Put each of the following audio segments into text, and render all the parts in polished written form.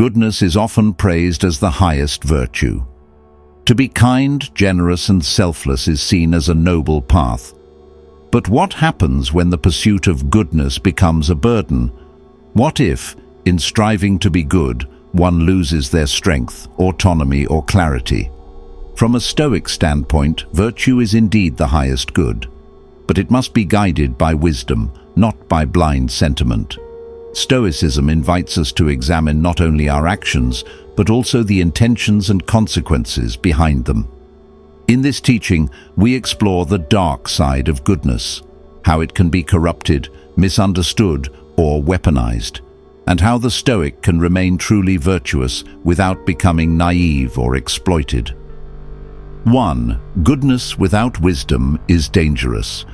Goodness is often praised as the highest virtue. To be kind, generous, and selfless is seen as a noble path. But what happens when the pursuit of goodness becomes a burden? What if, in striving to be good, one loses their strength, autonomy, or clarity? From a Stoic standpoint, virtue is indeed the highest good, but it must be guided by wisdom, not by blind sentiment. Stoicism invites us to examine not only our actions, but also the intentions and consequences behind them. In this teaching, we explore the dark side of goodness, how it can be corrupted, misunderstood, or weaponized, and how the Stoic can remain truly virtuous without becoming naive or exploited. 1. Goodness without wisdom is dangerous.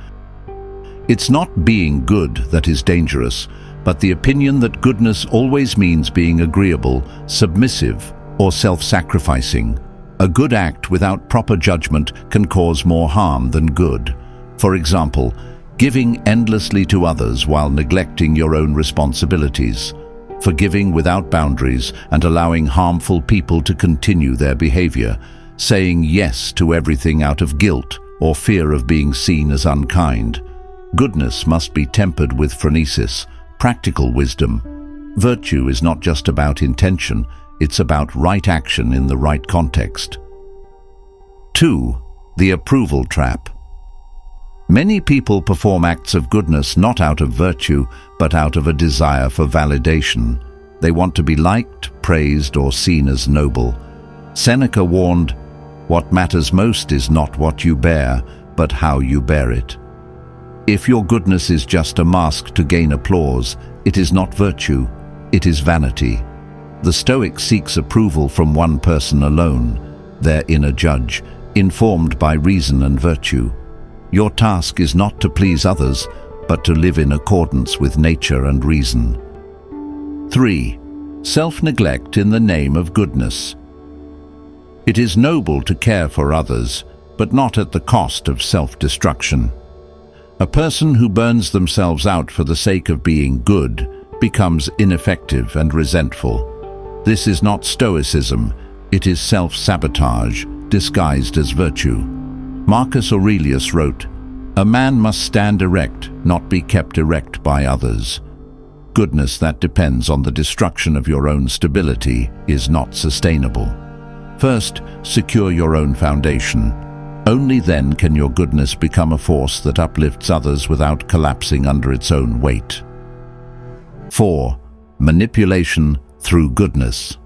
It's not being good that is dangerous, but the opinion that goodness always means being agreeable, submissive, or self-sacrificing. A good act without proper judgment can cause more harm than good. For example, giving endlessly to others while neglecting your own responsibilities, forgiving without boundaries and allowing harmful people to continue their behavior, saying yes to everything out of guilt or fear of being seen as unkind. Goodness must be tempered with phronesis, practical wisdom. Virtue is not just about intention, it's about right action in the right context. 2. The approval trap. Many people perform acts of goodness not out of virtue, but out of a desire for validation. They want to be liked, praised, or seen as noble. Seneca warned, "What matters most is not what you bear, but how you bear it." If your goodness is just a mask to gain applause, it is not virtue, it is vanity. The Stoic seeks approval from one person alone, their inner judge, informed by reason and virtue. Your task is not to please others, but to live in accordance with nature and reason. 3. Self-neglect in the name of goodness. It is noble to care for others, but not at the cost of self-destruction. A person who burns themselves out for the sake of being good becomes ineffective and resentful. This is not Stoicism, it is self-sabotage disguised as virtue. Marcus Aurelius wrote, "A man must stand erect, not be kept erect by others." Goodness that depends on the destruction of your own stability is not sustainable. First, secure your own foundation. Only then can your goodness become a force that uplifts others without collapsing under its own weight. 4. Manipulation through goodness.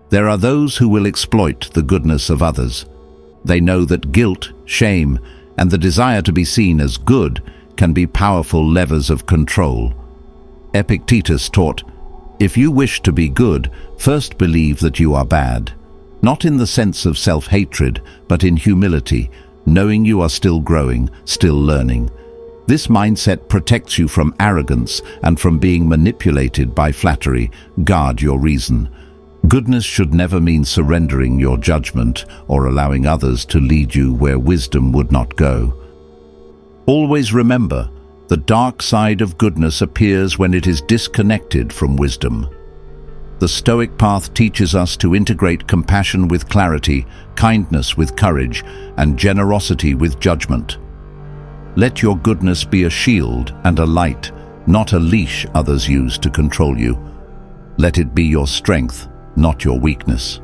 There are those who will exploit the goodness of others. They know that guilt, shame, and the desire to be seen as good can be powerful levers of control. Epictetus taught, "If you wish to be good, first believe that you are bad." Not in the sense of self-hatred, but in humility, knowing you are still growing, still learning. This mindset protects you from arrogance and from being manipulated by flattery. Guard your reason. Goodness should never mean surrendering your judgment or allowing others to lead you where wisdom would not go. Always remember, the dark side of goodness appears when it is disconnected from wisdom. The Stoic path teaches us to integrate compassion with clarity, kindness with courage, and generosity with judgment. Let your goodness be a shield and a light, not a leash others use to control you. Let it be your strength, not your weakness.